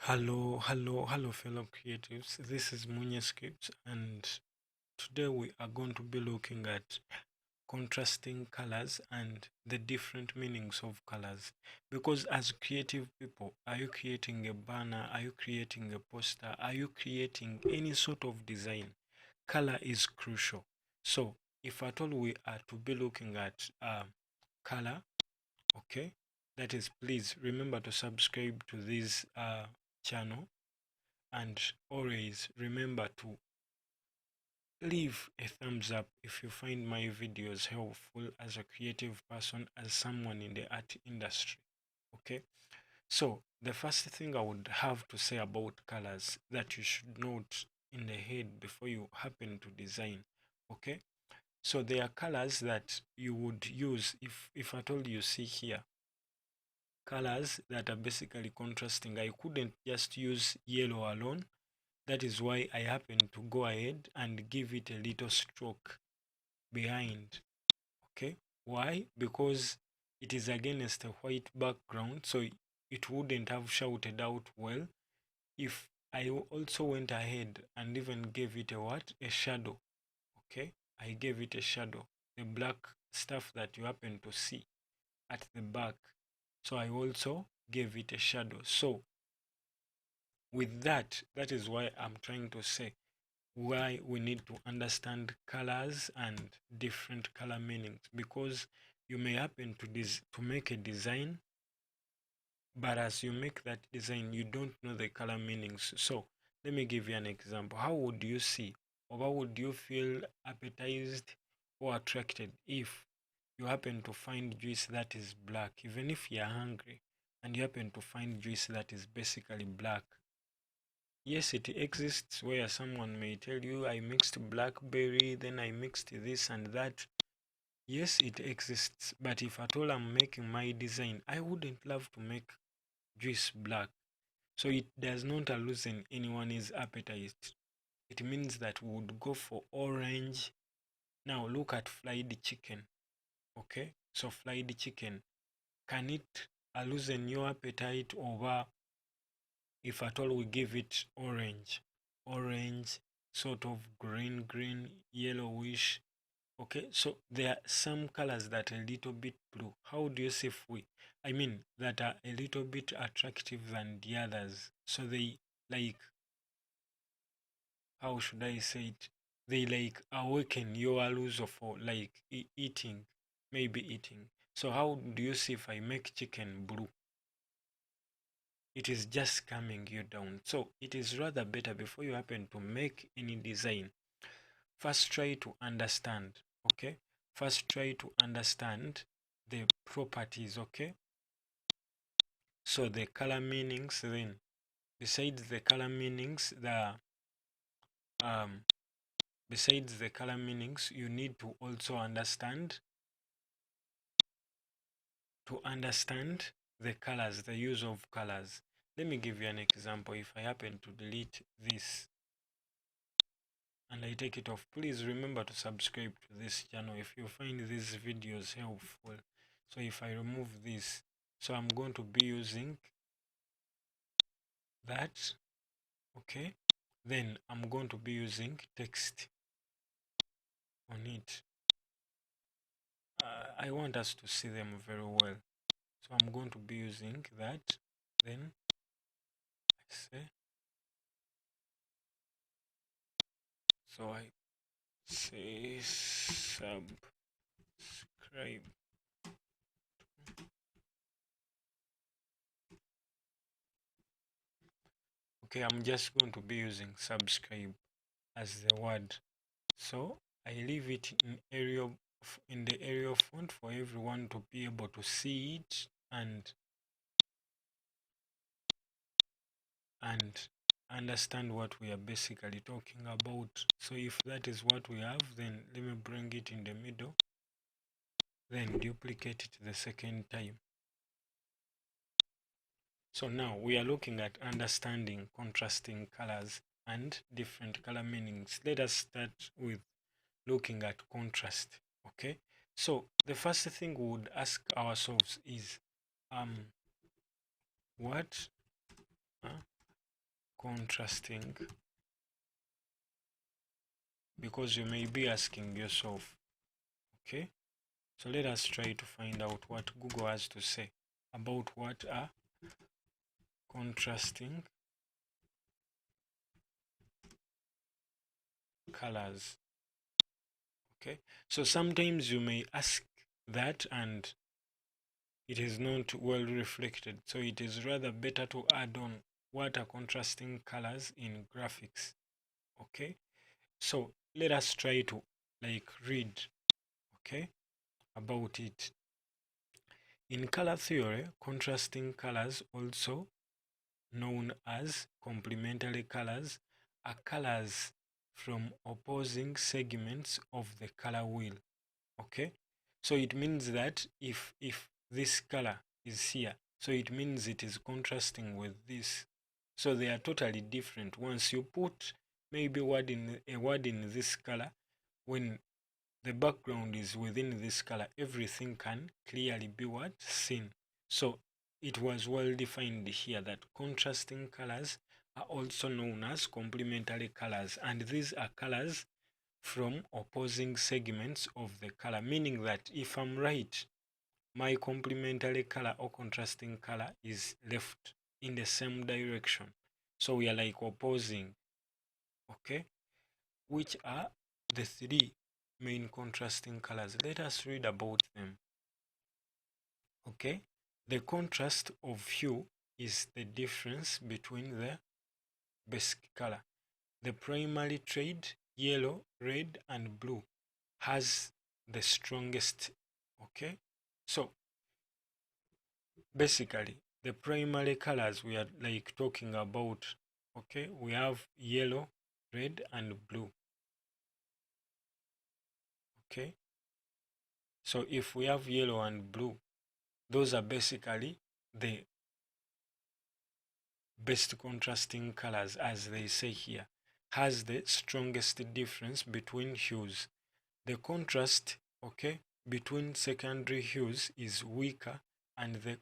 Hello, fellow creatives. This is Munya Scripts, and today we are going to be looking at contrasting colors and the different meanings of colors. Because as creative people, are you creating a banner? Are you creating a poster? Are you creating any sort of design? Color is crucial. So, if at all we are to be looking at color, okay, that is, please remember to subscribe to this channel, and always remember to leave a thumbs up if you find my videos helpful as a creative person, as someone in the art industry. Okay, so the first thing I would have to say about colors that you should note in the head before you happen to design. Okay, so there are colors that you would use if at all you see here colors that are basically contrasting. I couldn't just use yellow alone. That is why I happen to go ahead and give it a little stroke behind. Okay, why? Because it is against a white background, so it wouldn't have shouted out well if I also went ahead and even gave it a what? A shadow. Okay, I gave it a shadow, the black stuff that you happen to see at the back. So I also gave it a shadow. So with that, that is why I'm trying to say why we need to understand colors and different color meanings, because you may happen to make a design, but as you make that design you don't know the color meanings. So let me give you an example. How would you see, or how would you feel appetized or attracted if you happen to find juice that is black? Even if you're hungry and you happen to find juice that is basically black, yes, it exists where someone may tell you, I mixed blackberry, then I mixed this and that. Yes, it exists, but if at all I'm making my design, I wouldn't love to make juice black. So it does not loosen anyone's appetite. It means that we would go for orange. Now look at fried chicken. Okay, so fried chicken, can it loosen your appetite over if at all we give it orange, sort of green, yellowish? Okay, so there are some colors that are a little bit blue. How do you say I mean that are a little bit attractive than the others? So they like, how should I say it? They like awaken your allure for like eating, maybe eating. So how do you see if I make chicken blue? It is just calming you down. So it is rather better, before you happen to make any design, first try to understand. Okay, first try to understand the properties. Okay, so the color meanings, then besides the color meanings, um besides the color meanings, you need to also understand the colors, the use of colors. Let me give you an example. If I happen to delete this and I take it off, please remember to subscribe to this channel if you find these videos helpful. So if I remove this, so I'm going to be using that. Okay, then I'm going to be using text on it. I want us to see them very well, so I'm going to be using that. Then I say, so I say subscribe. Okay, I'm just going to be using subscribe as the word. So I leave it in the area font for everyone to be able to see it and understand what we are basically talking about. So if that is what we have, then let me bring it in the middle, then duplicate it the second time. So now we are looking at understanding contrasting colors and different color meanings. Let us start with looking at contrast. Okay, so the first thing we would ask ourselves is what contrasting, because you may be asking yourself, okay, so let us try to find out what Google has to say about what are contrasting colors. Okay, so sometimes you may ask that and it is not well reflected, so it is rather better to add on what are contrasting colors in graphics. Okay, so let us try to read, okay, about it. In color theory, contrasting colors, also known as complementary colors, are colors from opposing segments of the color wheel. Okay, so it means that if this color is here, so it means it is contrasting with this, so they are totally different. Once you put maybe a word in this color, when the background is within this color, everything can clearly be seen. So it was well defined here that contrasting colors are also known as complementary colors, and these are colors from opposing segments of the color, meaning that if I'm right, my complementary color or contrasting color is left in the same direction, so we are like opposing. Okay, which are the three main contrasting colors? Let us read about them. Okay, the contrast of hue is the difference between the basic color. The primary shade, yellow, red, and blue, has the strongest. Okay, so basically the primary colors we are talking about, okay, we have yellow, red, and blue. Okay, so if we have yellow and blue, those are basically the best contrasting colors, as they say here, has the strongest difference between hues. The contrast, okay, between secondary hues is weaker, and the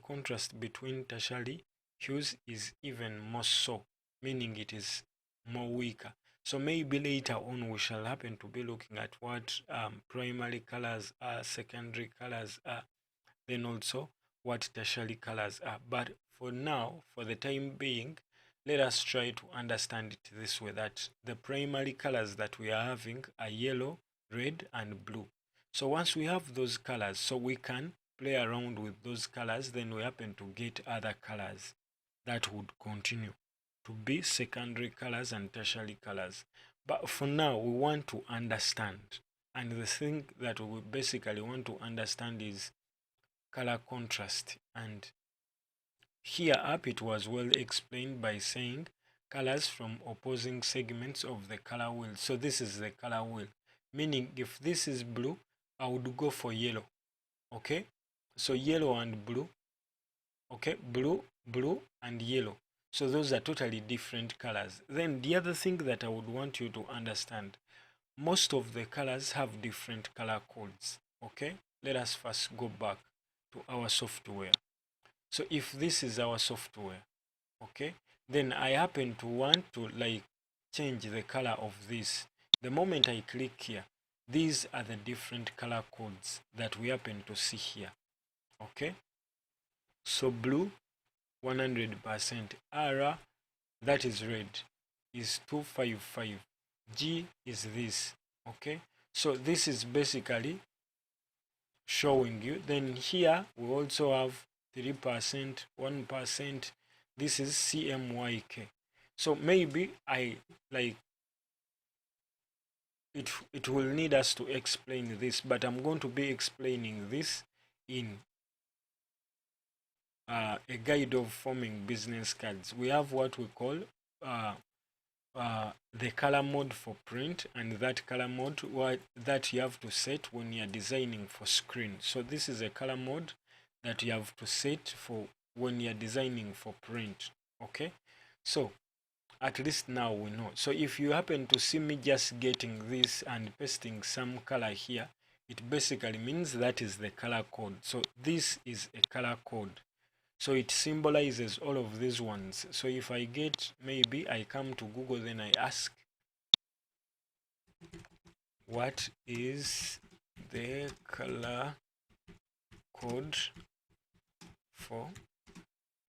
contrast between tertiary hues is even more so, meaning it is more weaker. So maybe later on we shall happen to be looking at what primary colors are, secondary colors are, then also what tertiary colors are. But for now, for the time being, let us try to understand it this way, that the primary colors that we are having are yellow, red, and blue. So once we have those colors, so we can play around with those colors, then we happen to get other colors that would continue to be secondary colors and tertiary colors. But for now, we want to understand, and the thing that we basically want to understand is color contrast. And here up it was well explained by saying colors from opposing segments of the color wheel. So this is the color wheel, meaning if this is blue, I would go for yellow. Okay, so yellow and blue. Okay, blue and yellow. So those are totally different colors. Then the other thing that I would want you to understand, most of the colors have different color codes. Okay, let us first go back to our software. So if this is our software, okay, then I happen to want to change the color of this. The moment I click here, these are the different color codes that we happen to see here. Okay, so blue 100%, R, that is red, is 255, G is this. Okay, so this is basically showing you. Then here we also have 3%, 1%. This is CMYK. So maybe it will need us to explain this, but I'm going to be explaining this in a guide of forming business cards. We have what we call the color mode for print, and that color mode that you have to set when you're designing for screen. So this is a color mode that you have to set for when you're designing for print. Okay, so at least now we know. So if you happen to see me just getting this and pasting some color here, it basically means that is the color code. So this is a color code. So it symbolizes all of these ones. So if I get, maybe I come to Google, then I ask, what is the color code for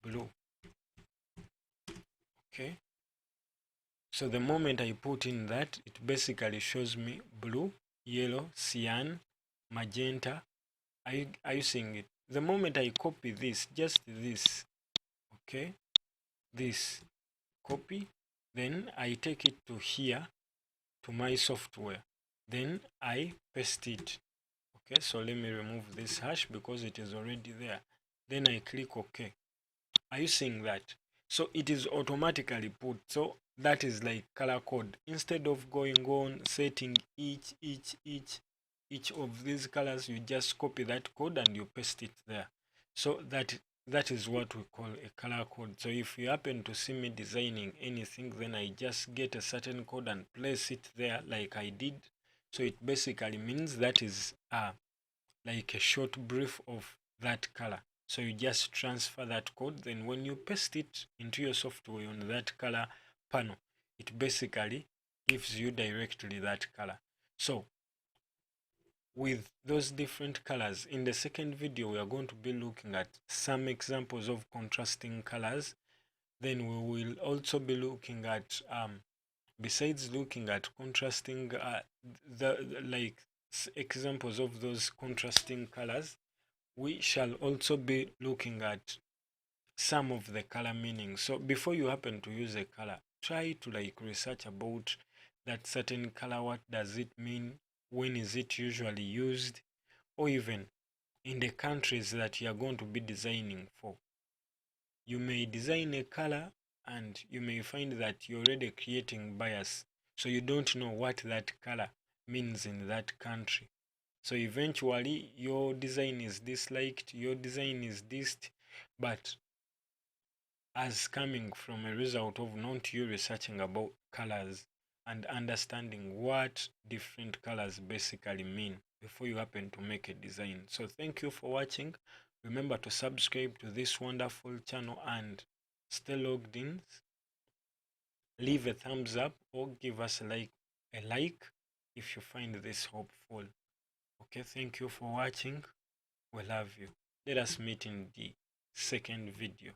blue? Okay. So the moment I put in that, it basically shows me blue, yellow, cyan, magenta. Are you seeing it? The moment I copy this, just this, okay, this, copy, then I take it to here, to my software, then I paste it. Okay, so let me remove this hash because it is already there. Then I click OK. Are you seeing that? So it is automatically put. So that is like color code. Instead of going on setting each of these colors, you just copy that code and you paste it there. So that is what we call a color code. So if you happen to see me designing anything, then I just get a certain code and place it there like I did. So it basically means that is like a short brief of that color. So you just transfer that code, then when you paste it into your software on that color panel, it basically gives you directly that color. So with those different colors, in the second video we are going to be looking at some examples of contrasting colors. Then we will also be looking at besides looking at contrasting like examples of those contrasting colors, we shall also be looking at some of the color meanings. So before you happen to use a color, try to like research about that certain color. What does it mean? When is it usually used? Or even in the countries that you are going to be designing for. You may design a color and you may find that you're already creating bias. So you don't know what that color means in that country. So eventually your design is disliked, your design is dissed, but as coming from a result of not you researching about colors and understanding what different colors basically mean before you happen to make a design. So thank you for watching. Remember to subscribe to this wonderful channel and stay logged in. Leave a thumbs up or give us a like if you find this helpful. Okay, thank you for watching. We love you. Let us meet in the second video.